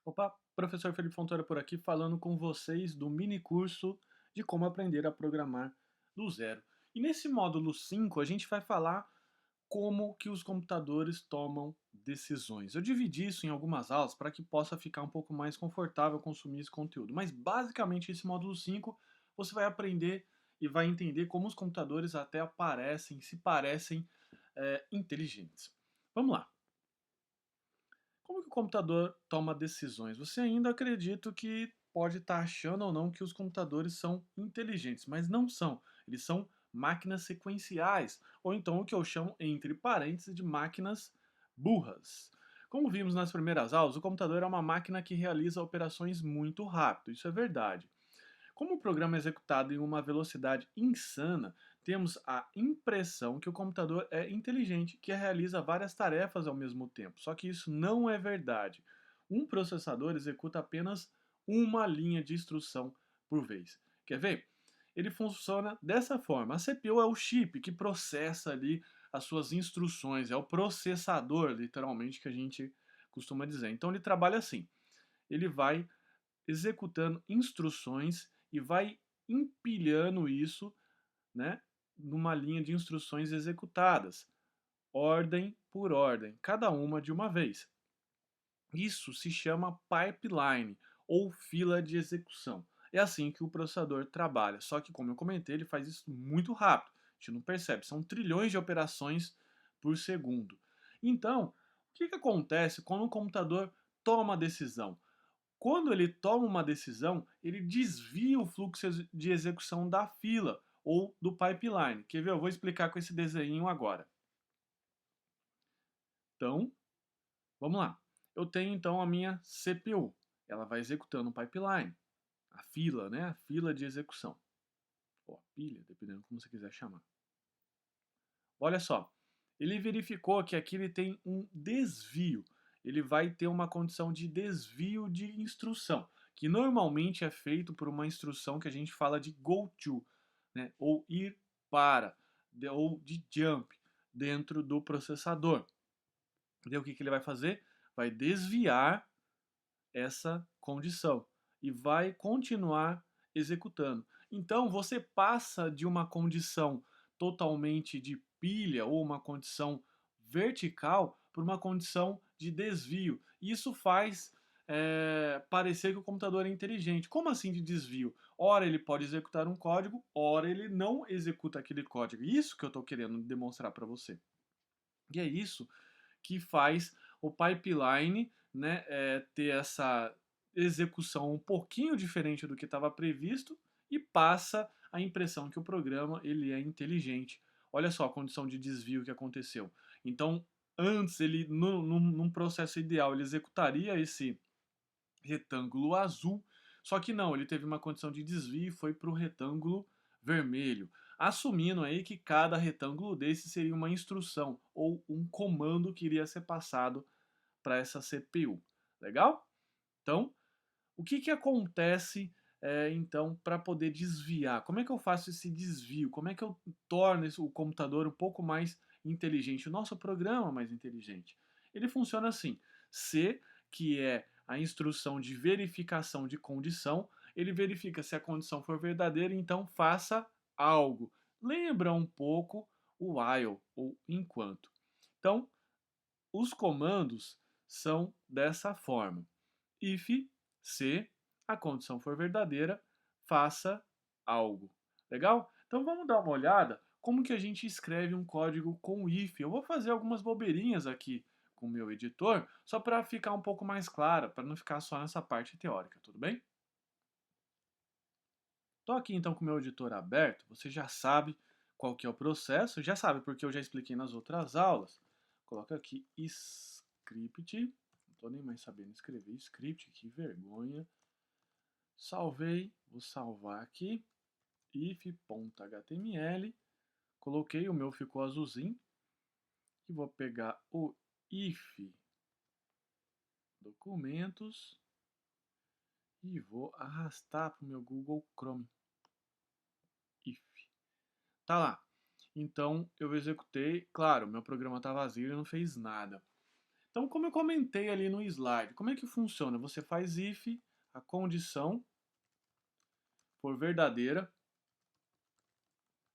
Opa, professor Felipe Fontoura por aqui falando com vocês do mini curso de como aprender a programar do zero. E nesse módulo 5 a gente vai falar como que os computadores tomam decisões. Eu dividi isso em algumas aulas para que possa ficar um pouco mais confortável consumir esse conteúdo. Mas basicamente esse módulo 5 você vai aprender e vai entender como os computadores até aparecem, se parecem inteligentes. Vamos lá. Como que o computador toma decisões? Você ainda acredita que pode estar achando ou não que os computadores são inteligentes, mas não são. Eles são máquinas sequenciais, ou então o que eu chamo, entre parênteses, de máquinas burras. Como vimos nas primeiras aulas, o computador é uma máquina que realiza operações muito rápido, isso é verdade. Como o programa é executado em uma velocidade insana, temos a impressão que o computador é inteligente, que realiza várias tarefas ao mesmo tempo. Só que isso não é verdade. Um processador executa apenas uma linha de instrução por vez. Quer ver? Ele funciona dessa forma. A CPU é o chip que processa ali as suas instruções, é o processador, literalmente, que a gente costuma dizer. Então ele trabalha assim. Ele vai executando instruções e vai empilhando isso, né, numa linha de instruções executadas, ordem por ordem, cada uma de uma vez. Isso se chama pipeline ou fila de execução. É assim que o processador trabalha, só que como eu comentei, ele faz isso muito rápido. A gente não percebe, são trilhões de operações por segundo. Então, o que acontece quando o computador toma a decisão? Quando ele toma uma decisão, ele desvia o fluxo de execução da fila ou do pipeline. Quer ver? Eu vou explicar com esse desenho agora. Então, vamos lá. Eu tenho então a minha CPU. Ela vai executando o pipeline, a fila, né? A fila de execução. Ou a pilha, dependendo como você quiser chamar. Olha só, ele verificou que aqui ele tem um desvio. Ele vai ter uma condição de desvio de instrução, que normalmente é feito por uma instrução que a gente fala de go to, né? Ou ir para, ou de jump dentro do processador. Daí o que ele vai fazer? Vai desviar essa condição e vai continuar executando. Então você passa de uma condição totalmente de pilha ou uma condição vertical para uma condição de desvio. Isso faz parecer que o computador é inteligente. Como assim de desvio? Ora ele pode executar um código, ora ele não executa aquele código. Isso que eu estou querendo demonstrar para você. E é isso que faz o pipeline, né, ter essa execução um pouquinho diferente do que estava previsto e passa a impressão que o programa ele é inteligente. Olha só a condição de desvio que aconteceu. Então, antes ele, num processo ideal, ele executaria esse retângulo azul, só que não, ele teve uma condição de desvio e foi para o retângulo vermelho, assumindo aí que cada retângulo desse seria uma instrução ou um comando que iria ser passado para essa CPU. Legal? Então, o que acontece então para poder desviar? Como é que eu faço esse desvio? Como é que eu torno o computador um pouco mais inteligente? O nosso programa mais inteligente. Ele funciona assim: C, que é a instrução de verificação de condição, ele verifica se a condição for verdadeira, então faça algo. Lembra um pouco o while ou enquanto. Então, os comandos são dessa forma. If, se a condição for verdadeira, faça algo. Legal? Então vamos dar uma olhada como que a gente escreve um código com if. Eu vou fazer algumas bobeirinhas aqui com o meu editor, só para ficar um pouco mais claro, para não ficar só nessa parte teórica, tudo bem? Estou aqui então com o meu editor aberto, você já sabe qual que é o processo, já sabe porque eu já expliquei nas outras aulas. Coloca aqui script, não estou nem mais sabendo escrever script, que vergonha. Salvei, vou salvar aqui, if.html, coloquei, o meu ficou azulzinho, e vou pegar o if documentos e vou arrastar para o meu Google Chrome. If. Tá lá. Então eu executei, claro, meu programa está vazio e não fez nada. Então, como eu comentei ali no slide, como é que funciona? Você faz if, a condição for verdadeira,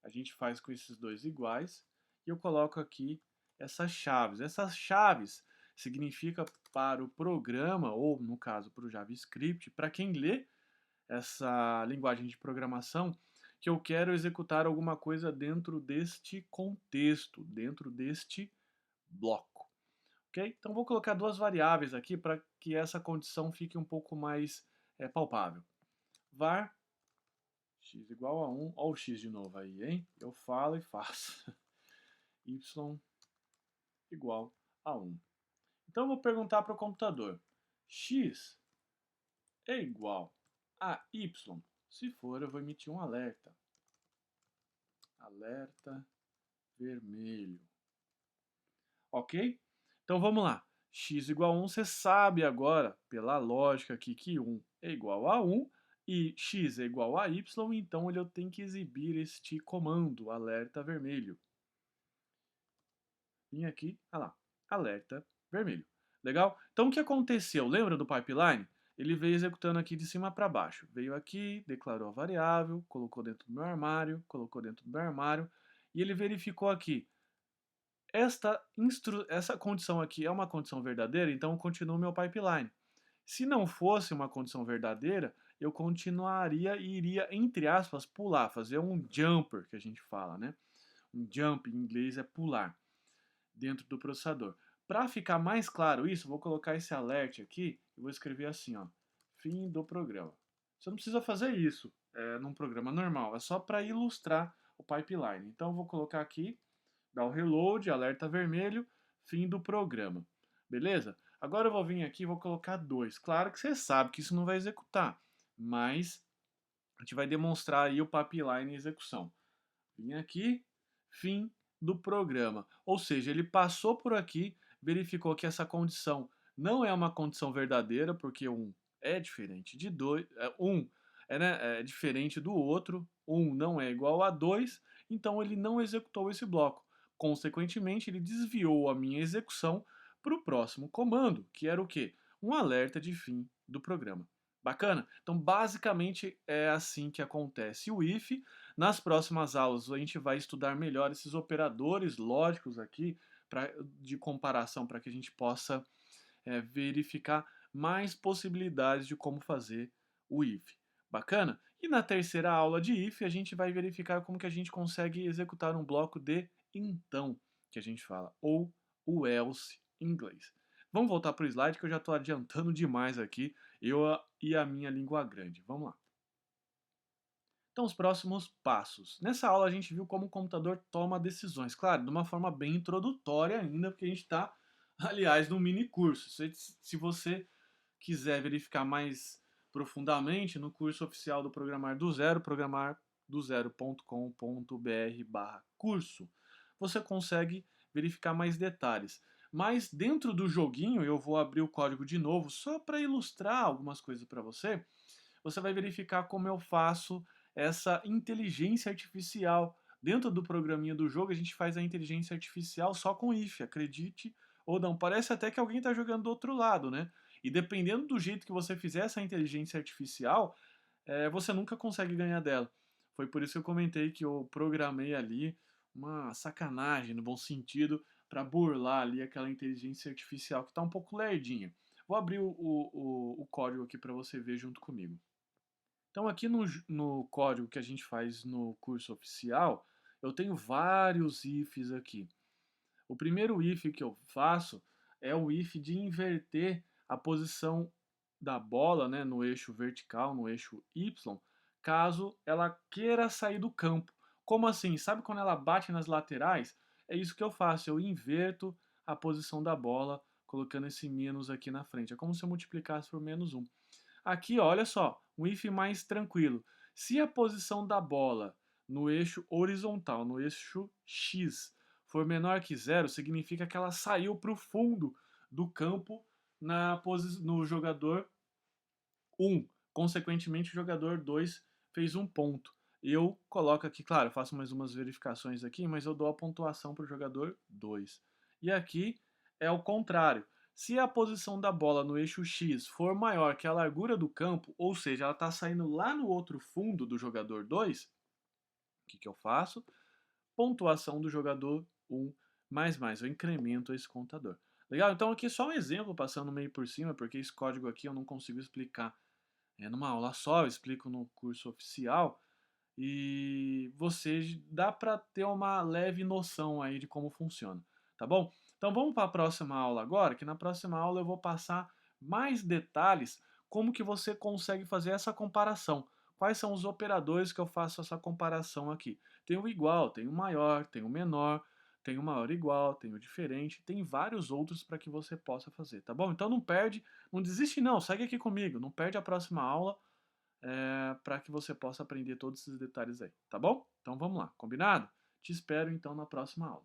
a gente faz com esses dois iguais, e eu coloco aqui essas chaves. Essas chaves significa para o programa, ou no caso para o JavaScript, para quem lê essa linguagem de programação, que eu quero executar alguma coisa dentro deste contexto, dentro deste bloco. Ok? Então vou colocar duas variáveis aqui para que essa condição fique um pouco mais palpável. Var x igual a 1, olha o x de novo aí, hein? Eu falo e faço. Y igual a 1. Então eu vou perguntar para o computador, x é igual a y? Se for, eu vou emitir um alerta. Alerta vermelho. Ok? Então vamos lá. X igual a 1, você sabe agora, pela lógica aqui, que 1 é igual a 1 e x é igual a y, então eu tenho que exibir este comando, alerta vermelho. Vim aqui, olha lá, alerta vermelho. Legal? Então o que aconteceu? Lembra do pipeline? Ele veio executando aqui de cima para baixo. Veio aqui, declarou a variável, colocou dentro do meu armário, colocou dentro do meu armário, e ele verificou aqui. Essa condição aqui é uma condição verdadeira, então continua o meu pipeline. Se não fosse uma condição verdadeira, eu continuaria e iria, entre aspas, pular, fazer um jumper, que a gente fala, né? Um jump em inglês é pular dentro do processador. Para ficar mais claro isso, vou colocar esse alert aqui e vou escrever assim, ó, fim do programa. Você não precisa fazer isso num programa normal, é só para ilustrar o pipeline. Então eu vou colocar aqui, dar o reload, alerta vermelho, fim do programa. Beleza? Agora eu vou vir aqui e vou colocar 2. Claro que você sabe que isso não vai executar, mas a gente vai demonstrar aí o pipeline em execução. Vim aqui, fim do programa. Ou seja, ele passou por aqui, verificou que essa condição não é uma condição verdadeira, porque um é diferente de 2, um é diferente do outro, um não é igual a 2, então ele não executou esse bloco. Consequentemente, ele desviou a minha execução para o próximo comando, que era o quê? Um alerta de fim do programa. Bacana? Então, basicamente, é assim que acontece o if. Nas próximas aulas, a gente vai estudar melhor esses operadores lógicos aqui de comparação para que a gente possa verificar mais possibilidades de como fazer o if. Bacana? E na terceira aula de if, a gente vai verificar como que a gente consegue executar um bloco de então, que a gente fala, ou o else em inglês. Vamos voltar para o slide que eu já estou adiantando demais aqui, eu e a minha língua grande. Vamos lá. Então, os próximos passos. Nessa aula a gente viu como o computador toma decisões. Claro, de uma forma bem introdutória ainda, porque a gente está, aliás, num mini curso. Se você quiser verificar mais profundamente, no curso oficial do Programar do Zero, programardozero.com.br/curso, você consegue verificar mais detalhes. Mas dentro do joguinho, eu vou abrir o código de novo só para ilustrar algumas coisas para você. Você vai verificar como eu faço essa inteligência artificial. Dentro do programinha do jogo, a gente faz a inteligência artificial só com if, acredite ou não. Parece até que alguém está jogando do outro lado, né? E dependendo do jeito que você fizer essa inteligência artificial, você nunca consegue ganhar dela. Foi por isso que eu comentei que eu programei ali uma sacanagem, no bom sentido, para burlar ali aquela inteligência artificial que está um pouco lerdinha. Vou abrir o código aqui para você ver junto comigo. Então, aqui no código que a gente faz no curso oficial, eu tenho vários ifs aqui. O primeiro if que eu faço é o if de inverter a posição da bola, né, no eixo vertical, no eixo Y, caso ela queira sair do campo. Como assim? Sabe quando ela bate nas laterais? É isso que eu faço, eu inverto a posição da bola, colocando esse menos aqui na frente. É como se eu multiplicasse por menos 1. Aqui, olha só, um if mais tranquilo. Se a posição da bola no eixo horizontal, no eixo X, for menor que zero, significa que ela saiu para o fundo do campo no jogador 1. Consequentemente, o jogador 2 fez um ponto. Eu coloco aqui, claro, faço mais umas verificações aqui, mas eu dou a pontuação para o jogador 2. E aqui é o contrário. Se a posição da bola no eixo X for maior que a largura do campo, ou seja, ela está saindo lá no outro fundo do jogador 2, o que eu faço? Pontuação do jogador 1, mais, eu incremento esse contador. Legal? Então aqui só um exemplo, passando meio por cima, porque esse código aqui eu não consigo explicar numa aula só, eu explico no curso oficial, e você dá para ter uma leve noção aí de como funciona, tá bom? Então vamos para a próxima aula agora, que na próxima aula eu vou passar mais detalhes como que você consegue fazer essa comparação. Quais são os operadores que eu faço essa comparação aqui? Tem o igual, tem o maior, tem o menor, tem o maior igual, tem o diferente, tem vários outros para que você possa fazer, tá bom? Então não perde, não desiste não, segue aqui comigo, não perde a próxima aula, para que você possa aprender todos esses detalhes aí, tá bom? Então vamos lá, combinado? Te espero então na próxima aula.